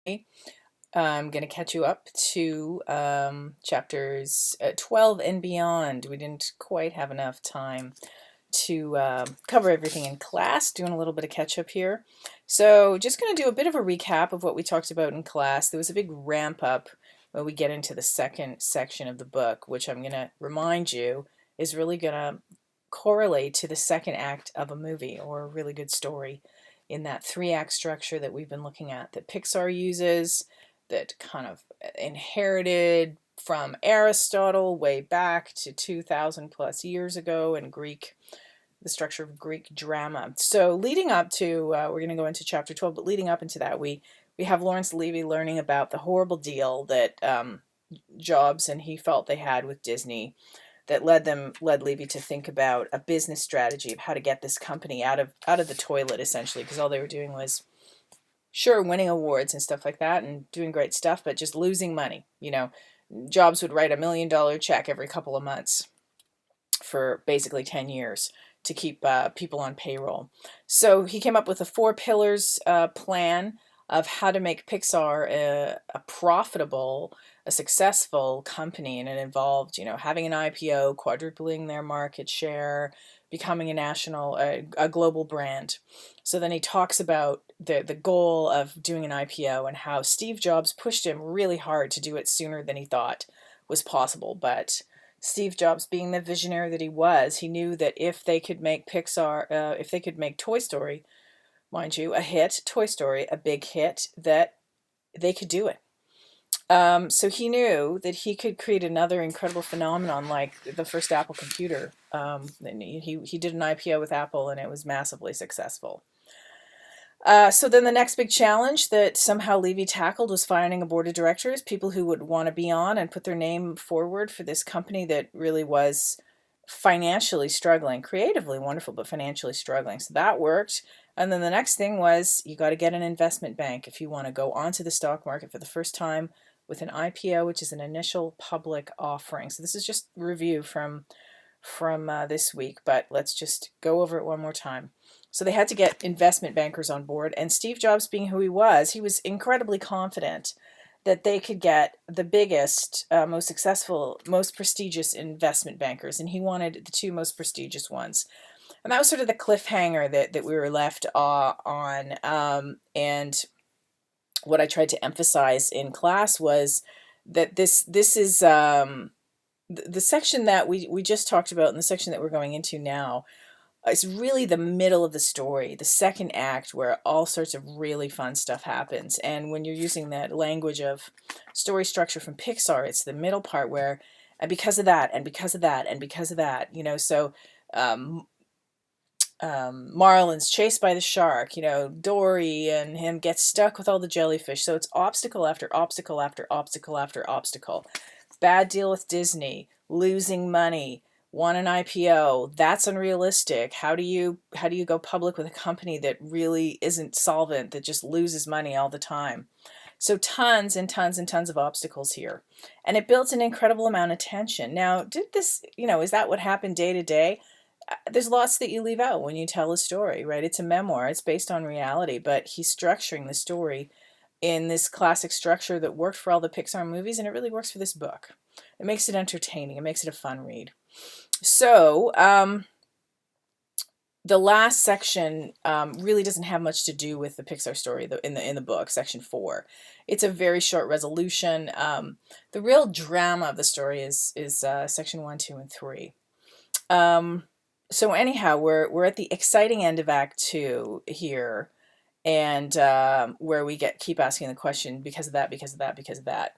I'm going to catch you up to chapters 12 and beyond. We didn't quite have enough time to cover everything in class, doing a little bit of catch up here. So, just going to do a bit of a recap of what we talked about in class. There was a big ramp up when we get into the second section of the book, which I'm going to remind you is really going to correlate to the second act of a movie or a really good story in that three-act structure that we've been looking at that Pixar uses, that kind of inherited from Aristotle way back to 2000 plus years ago in Greek, the structure of Greek drama. So leading up to, we're going to go into chapter 12, but leading up into that, we have Lawrence Levy learning about the horrible deal that Jobs and he felt they had with Disney that led Levy to think about a business strategy of how to get this company out of the toilet, essentially, because all they were doing was sure winning awards and stuff like that and doing great stuff, but just losing money. Jobs would write $1 million check every couple of months for basically 10 years to keep people on payroll. So he came up with a 4 pillars plan of how to make Pixar a profitable, a successful company, and it involved, having an IPO, quadrupling their market share, becoming a global brand. So then he talks about the goal of doing an IPO and how Steve Jobs pushed him really hard to do it sooner than he thought was possible, but Steve Jobs, being the visionary that he was, he knew that if they could make if they could make Toy Story, mind you, a hit, Toy Story, a big hit, that they could do it. So he knew that he could create another incredible phenomenon like the first Apple computer. And he did an IPO with Apple, and it was massively successful. So then the next big challenge that somehow Levy tackled was finding a board of directors, people who would want to be on and put their name forward for this company that really was financially struggling, creatively wonderful, but financially struggling. So that worked. And then the next thing was you got to get an investment bank if you want to go onto the stock market for the first time with an IPO, which is an initial public offering. So this is just review from this week, but let's just go over it one more time. So they had to get investment bankers on board, and Steve Jobs, being who he was incredibly confident that they could get the biggest, most successful, most prestigious investment bankers, and he wanted the 2 most prestigious ones. And that was sort of the cliffhanger that we were left on. And what I tried to emphasize in class was that this is the section that we just talked about, and the section that we're going into now, is really the middle of the story, the second act, where all sorts of really fun stuff happens. And when you're using that language of story structure from Pixar, it's the middle part where, and because of that, and because of that, and because of that, so Marlin's chased by the shark, Dory and him get stuck with all the jellyfish. So it's obstacle after obstacle after obstacle after obstacle. Bad deal with Disney, losing money, want an IPO, that's unrealistic. How do you go public with a company that really isn't solvent, that just loses money all the time? So tons and tons and tons of obstacles here. And it builds an incredible amount of tension. Now, is that what happened day to day? There's lots that you leave out when you tell a story, right? It's a memoir, it's based on reality, but he's structuring the story in this classic structure that worked for all the Pixar movies, and it really works for this book. It makes it entertaining, it makes it a fun read. So, the last section really doesn't have much to do with the Pixar story in the book, section 4. It's a very short resolution. The real drama of the story is section 1, 2, and 3. So anyhow, we're at the exciting end of Act 2 here, and where we keep asking the question, because of that, because of that, because of that.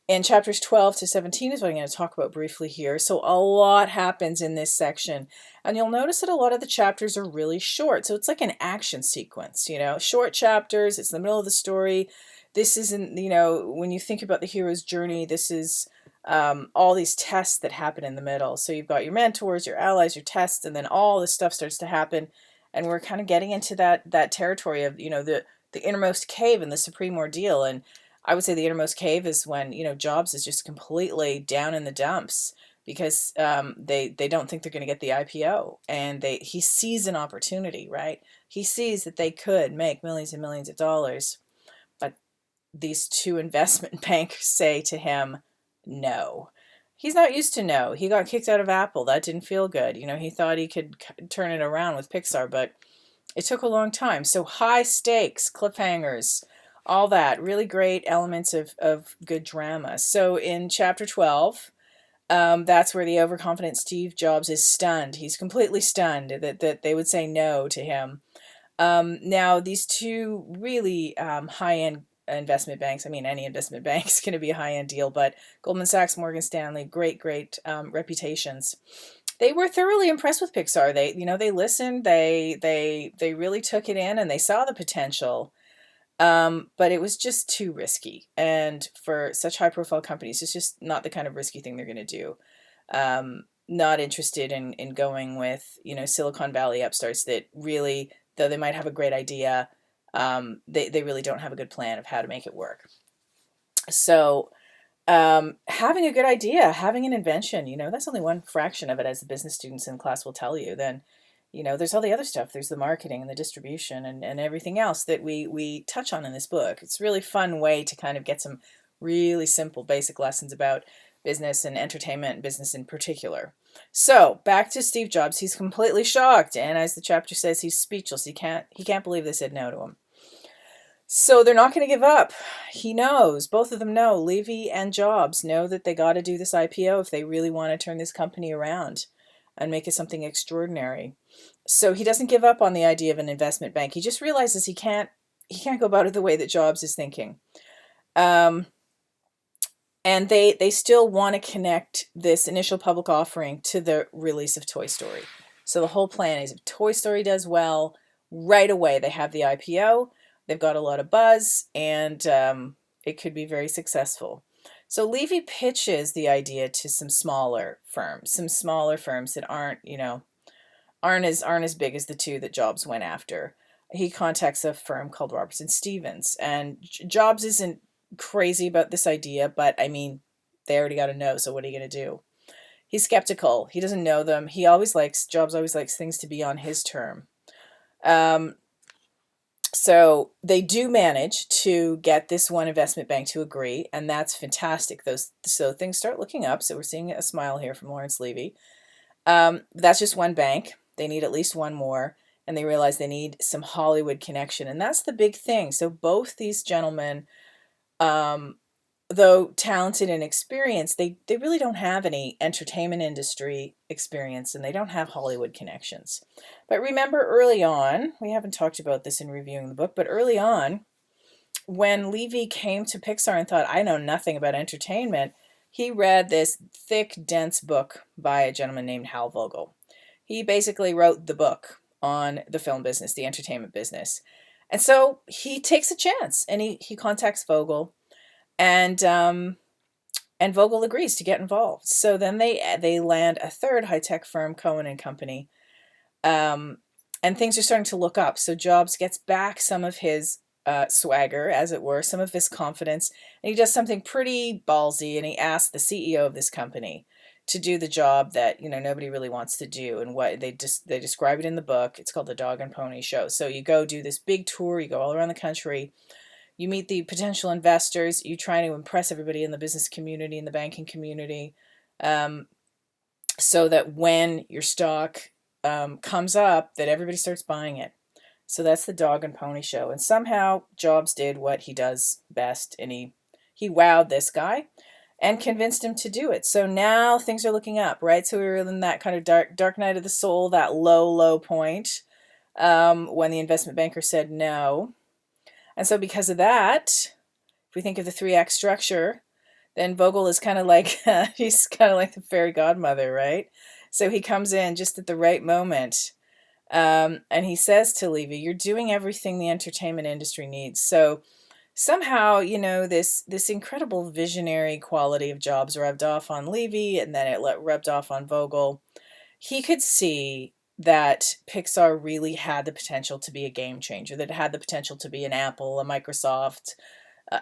And chapters 12 to 17 is what I'm going to talk about briefly here. So a lot happens in this section. And you'll notice that a lot of the chapters are really short. So it's like an action sequence, short chapters. It's the middle of the story. This isn't, when you think about the hero's journey, this is all these tests that happen in the middle. So you've got your mentors, your allies, your tests, and then all this stuff starts to happen. And we're kind of getting into that territory of, the innermost cave and the supreme ordeal. And I would say the innermost cave is when, Jobs is just completely down in the dumps because they don't think they're going to get the IPO, and he sees an opportunity, right? He sees that they could make millions and millions of dollars, but these two investment banks say to him, no. He's not used to no. He got kicked out of Apple. That didn't feel good. He thought he could turn it around with Pixar, but it took a long time. So high stakes, cliffhangers, all that. Really great elements of good drama. So in chapter 12, that's where the overconfident Steve Jobs is stunned. He's completely stunned that they would say no to him. Now, these two really high-end investment banks, I mean, any investment bank is going to be a high-end deal, but Goldman Sachs, Morgan Stanley, great reputations. They were thoroughly impressed with Pixar. They listened, they really took it in, and they saw the potential. But it was just too risky. And for such high-profile companies, it's just not the kind of risky thing they're going to do. Not interested in going with, Silicon Valley upstarts that really, though they might have a great idea, they really don't have a good plan of how to make it work. So having a good idea, having an invention, that's only one fraction of it, as the business students in class will tell you. Then, there's all the other stuff. There's the marketing and the distribution and everything else that we touch on in this book. It's a really fun way to kind of get some really simple basic lessons about business and entertainment and business in particular. So back to Steve Jobs. He's completely shocked, and as the chapter says, he's speechless. He can't believe they said no to him. So they're not going to give up. He knows, both of them know, Levy and Jobs know that they got to do this IPO if they really want to turn this company around and make it something extraordinary. So he doesn't give up on the idea of an investment bank. He just realizes he can't go about it the way that Jobs is thinking. And they still want to connect this initial public offering to the release of Toy Story. So the whole plan is if Toy Story does well, right away they have the IPO. They've got a lot of buzz, and it could be very successful. So Levy pitches the idea to some smaller firms that aren't as big as the two that Jobs went after. He contacts a firm called Robertson Stevens, and Jobs isn't crazy about this idea, but I mean, they already got to know. So what are you going to do? He's skeptical. He doesn't know them. Jobs always likes things to be on his term. So they do manage to get this one investment bank to agree, and that's fantastic. So things start looking up. So we're seeing a smile here from Lawrence Levy. That's just one bank. They need at least one more, and they realize they need some Hollywood connection, and that's the big thing. So both these gentlemen, though talented and experienced, they really don't have any entertainment industry experience, and they don't have Hollywood connections. But remember early on, we haven't talked about this in reviewing the book, but early on, when Levy came to Pixar and thought, I know nothing about entertainment, he read this thick, dense book by a gentleman named Hal Vogel. He basically wrote the book on the film business, the entertainment business. And so he takes a chance, and he contacts Vogel, and Vogel agrees to get involved. So then they land a third high-tech firm, Cohen and Company, and things are starting to look up. So Jobs gets back some of his swagger, as it were, some of his confidence, and he does something pretty ballsy, and he asks the CEO of this company to do the job that nobody really wants to do, and what they describe it in the book. It's called the Dog and Pony Show. So you go do this big tour, you go all around the country. You meet the potential investors. You try to impress everybody in the business community, in the banking community, so that when your stock comes up, that everybody starts buying it. So that's the Dog and Pony Show. And somehow Jobs did what he does best, and he wowed this guy and convinced him to do it. So now things are looking up, right? So we were in that kind of dark night of the soul, that low point, when the investment banker said no. And so because of that, if we think of the 3-act structure, then Vogel is kind of like, he's kind of like the fairy godmother, right? So he comes in just at the right moment, and he says to Levy, you're doing everything the entertainment industry needs. So somehow, this incredible visionary quality of Jobs rubbed off on Levy, and then it rubbed off on Vogel. He could see that Pixar really had the potential to be a game changer, that it had the potential to be an Apple, a Microsoft,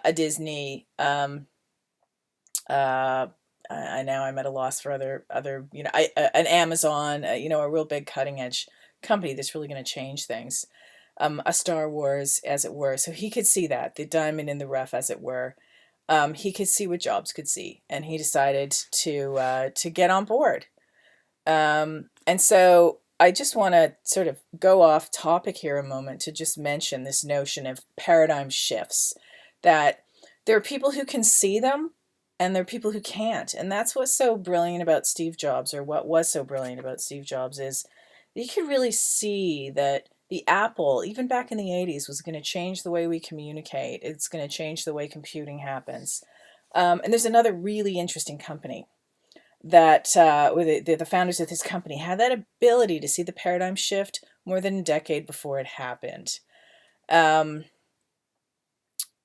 a Disney. I now I'm at a loss for other an Amazon, a real big cutting edge company that's really going to change things. a Star Wars, as it were. So he could see that, the diamond in the rough, as it were. He could see what Jobs could see, and he decided to get on board. And so I just want to sort of go off topic here a moment to just mention this notion of paradigm shifts, that there are people who can see them and there are people who can't. And that's what's so brilliant about Steve Jobs, or what was so brilliant about Steve Jobs, is you could really see that the Apple, even back in the 80s, was going to change the way we communicate. It's going to change the way computing happens. And there's another really interesting company that the founders of this company had that ability to see the paradigm shift more than a decade before it happened.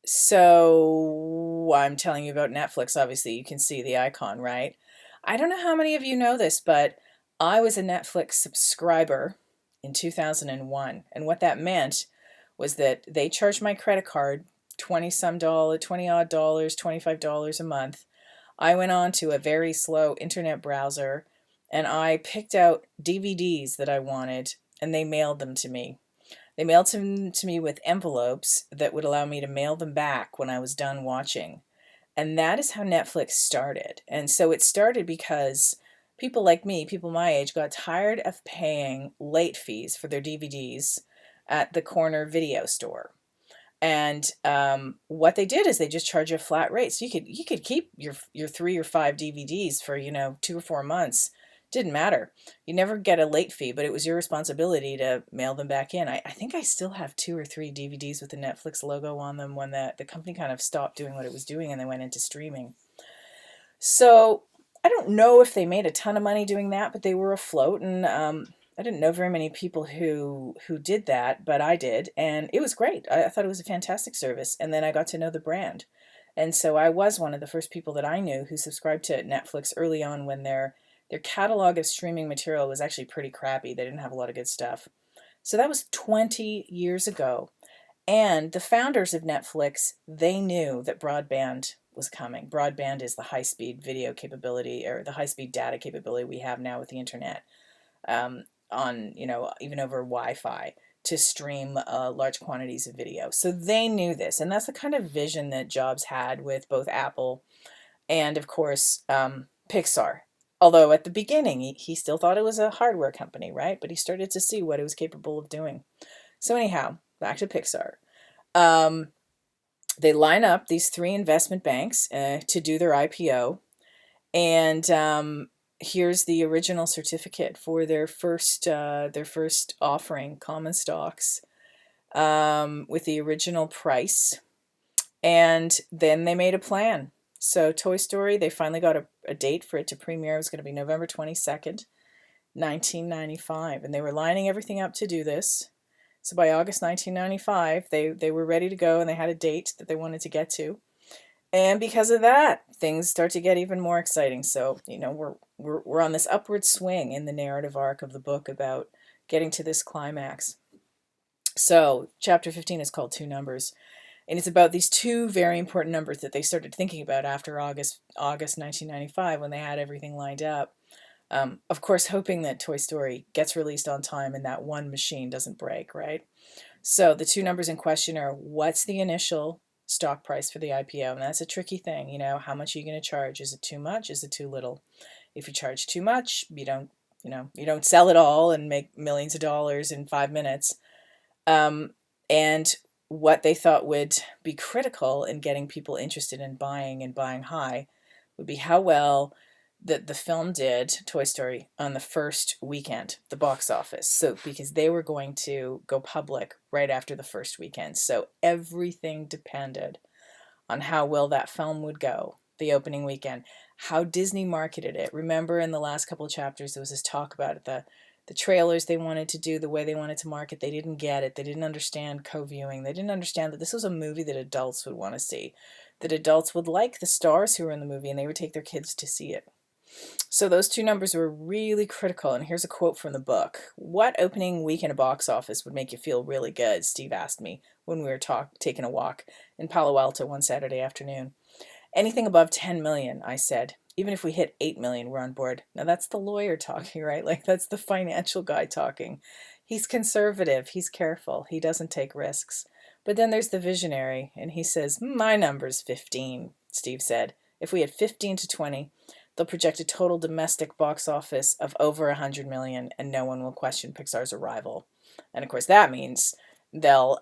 So I'm telling you about Netflix. Obviously, you can see the icon, right? I don't know how many of you know this, but I was a Netflix subscriber in 2001. And what that meant was that they charged my credit card 20 some dollars, 20 odd dollars, $25 a month. I went on to a very slow internet browser and I picked out DVDs that I wanted, and they mailed them to me. They mailed them to me with envelopes that would allow me to mail them back when I was done watching. And that is how Netflix started. And so it started because people like me, people my age, got tired of paying late fees for their DVDs at the corner video store. And what they did is they just charge you a flat rate. So you could keep your 3 or 5 DVDs for 2 or 4 months. Didn't matter. You never get a late fee, but it was your responsibility to mail them back in. I think I still have 2 or 3 DVDs with the Netflix logo on them when the company kind of stopped doing what it was doing and they went into streaming. So I don't know if they made a ton of money doing that, but they were afloat, and I didn't know very many people who did that, but I did, and it was great. I thought it was a fantastic service, and then I got to know the brand. And so I was one of the first people that I knew who subscribed to Netflix early on, when their catalog of streaming material was actually pretty crappy. They didn't have a lot of good stuff. So that was 20 years ago. And the founders of Netflix, they knew that broadband was coming. Broadband is the high-speed video capability, or the high-speed data capability we have now with the internet, on, even over Wi-Fi, to stream large quantities of video. So they knew this, and that's the kind of vision that Jobs had with both Apple and, of course, Pixar. Although at the beginning, he still thought it was a hardware company, right? But he started to see what it was capable of doing. So anyhow, back to Pixar. They line up these 3 investment banks to do their IPO. And here's the original certificate for their first offering, common stocks, with the original price. And then they made a plan. So Toy Story, they finally got a date for it to premiere. It was going to be November 22nd, 1995. And they were lining everything up to do this. So by August 1995, they were ready to go, and they had a date that they wanted to get to. And because of that, things start to get even more exciting. So, we're on this upward swing in the narrative arc of the book about getting to this climax. So chapter 15 is called Two Numbers. And it's about these 2 very important numbers that they started thinking about after August 1995, when they had everything lined up. Of course, hoping that Toy Story gets released on time and that one machine doesn't break, right? So the 2 numbers in question are, what's the initial stock price for the IPO? And that's a tricky thing. How much are you going to charge? Is it too much? Is it too little? If you charge too much, you don't sell it all and make millions of dollars in 5 minutes. And what they thought would be critical in getting people interested in buying, and buying high, would be how well that the film did, Toy Story, on the first weekend, the box office. So because they were going to go public right after the first weekend. So everything depended on how well that film would go the opening weekend, how Disney marketed it. Remember, in the last couple of chapters, there was this talk about it, the trailers they wanted to do, the way they wanted to market. They didn't get it. They didn't understand co-viewing. They didn't understand that this was a movie that adults would want to see, that adults would like the stars who were in the movie, and they would take their kids to see it. So those 2 numbers were really critical. And here's a quote from the book. What opening weekend of box office would make you feel really good? Steve asked me when we were taking a walk in Palo Alto one Saturday afternoon. Anything above 10 million, I said. Even if we hit 8 million, we're on board. Now that's the lawyer talking, right? Like, that's the financial guy talking. He's conservative. He's careful. He doesn't take risks. But then there's the visionary, and he says, my number's 15, Steve said. If we had 15 to 20, they'll project a total domestic box office of over 100 million, and no one will question Pixar's arrival. And of course, that means they'll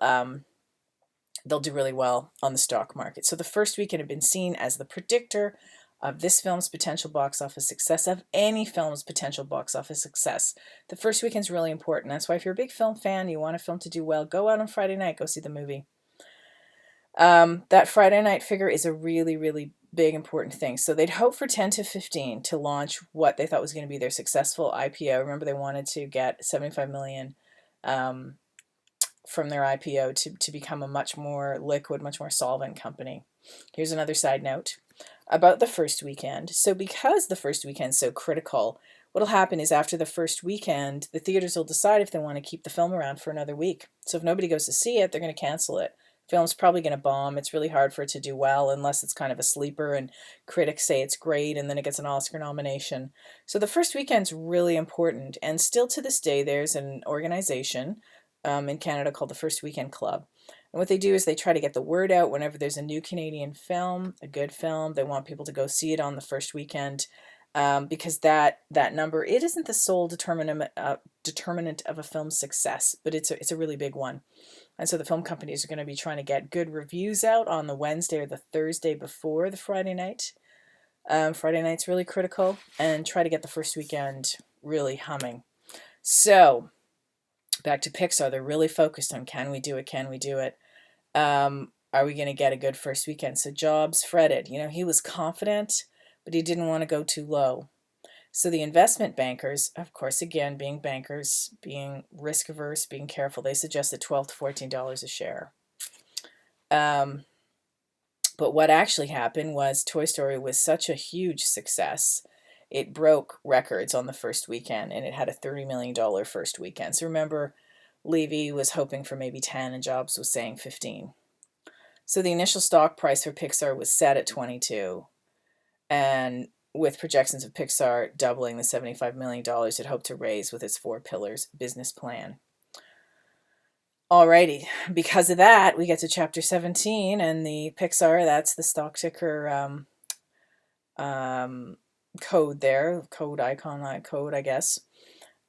do really well on the stock market. So the first weekend had been seen as the predictor of this film's potential box office success, of any film's potential box office success. The first weekend's really important. That's why if you're a big film fan, you want a film to do well, go out on Friday night, go see the movie. That Friday night figure is a really, really big, important thing. So they'd hope for 10 to 15 to launch what they thought was going to be their successful IPO. Remember, they wanted to get 75 million from their IPO to become a much more liquid, much more solvent company. Here's another side note about the first weekend. So because the first weekend's so critical, what'll happen is after the first weekend, the theaters will decide if they want to keep the film around for another week. So if nobody goes to see it, they're going to cancel it. Film's probably going to bomb. It's really hard for it to do well unless it's kind of a sleeper and critics say it's great and then it gets an Oscar nomination. So the first weekend's really important, and still to this day there's an organization in Canada called the First Weekend Club. And what they do is they try to get the word out whenever there's a new Canadian film, a good film. They want people to go see it on the first weekend because that number, it isn't the sole determinant of a film's success, but it's a really big one. And so the film companies are going to be trying to get good reviews out on the Wednesday or the Thursday before the Friday night. Friday night's really critical, and try to get the first weekend really humming. So back to Pixar, they're really focused on, can we do it? Can we do it? Are we going to get a good first weekend? So Jobs fretted. He was confident, but he didn't want to go too low. So the investment bankers, of course, again, being bankers, being risk averse, being careful, they suggested $12 to $14 a share. But what actually happened was Toy Story was such a huge success. It broke records on the first weekend, and it had a $30 million first weekend. So remember, Levy was hoping for maybe 10, and Jobs was saying 15. So the initial stock price for Pixar was set at 22, and with projections of Pixar doubling the $75 million it hoped to raise with its 4 pillars business plan. Alrighty, because of that, we get to chapter 17, and the Pixar, that's the stock ticker code there, code icon, code, I guess.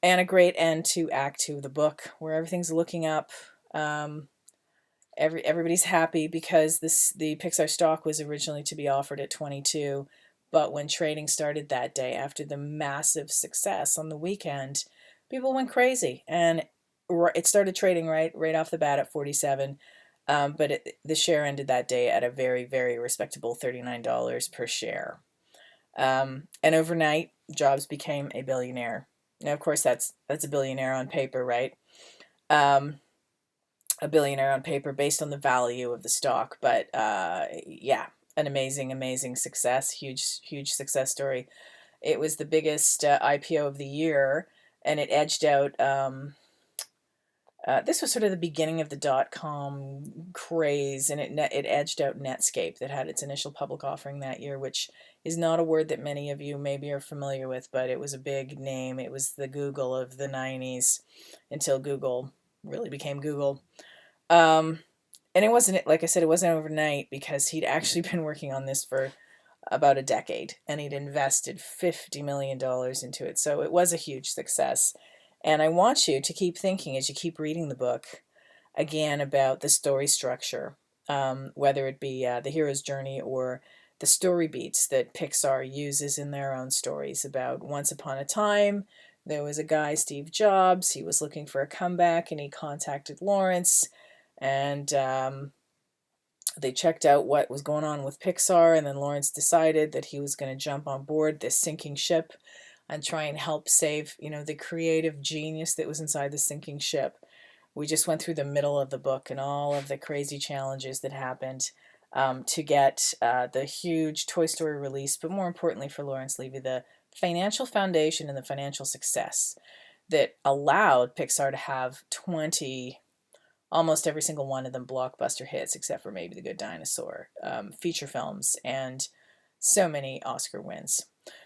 And a great end to Act 2 of the book, where everything's looking up. Everybody's happy because the Pixar stock was originally to be offered at 22, but when trading started that day after the massive success on the weekend, people went crazy, and it started trading right off the bat at 47. But the share ended that day at a very, very respectable $39 per share. And overnight, Jobs became a billionaire. Now, of course, that's a billionaire on paper, right? A billionaire on paper based on the value of the stock. But yeah, an amazing, amazing success. Huge, huge success story. It was the biggest IPO of the year, and it edged out... this was sort of the beginning of the dot-com craze, and it edged out Netscape that had its initial public offering that year, which is not a word that many of you maybe are familiar with, but it was a big name. It was the Google of the 90s until Google really became Google. And it wasn't, like I said, it wasn't overnight because he'd actually been working on this for about a decade, and he'd invested $50 million into it. So it was a huge success. And I want you to keep thinking as you keep reading the book, again, about the story structure, whether it be the hero's journey or the story beats that Pixar uses in their own stories. About once upon a time, there was a guy, Steve Jobs. He was looking for a comeback, and he contacted Lawrence, and they checked out what was going on with Pixar, and then Lawrence decided that he was going to jump on board this sinking ship and try and help save, the creative genius that was inside the sinking ship. We just went through the middle of the book and all of the crazy challenges that happened to get the huge Toy Story release, but more importantly for Lawrence Levy, the financial foundation and the financial success that allowed Pixar to have 20, almost every single one of them, blockbuster hits, except for maybe The Good Dinosaur, feature films, and so many Oscar wins.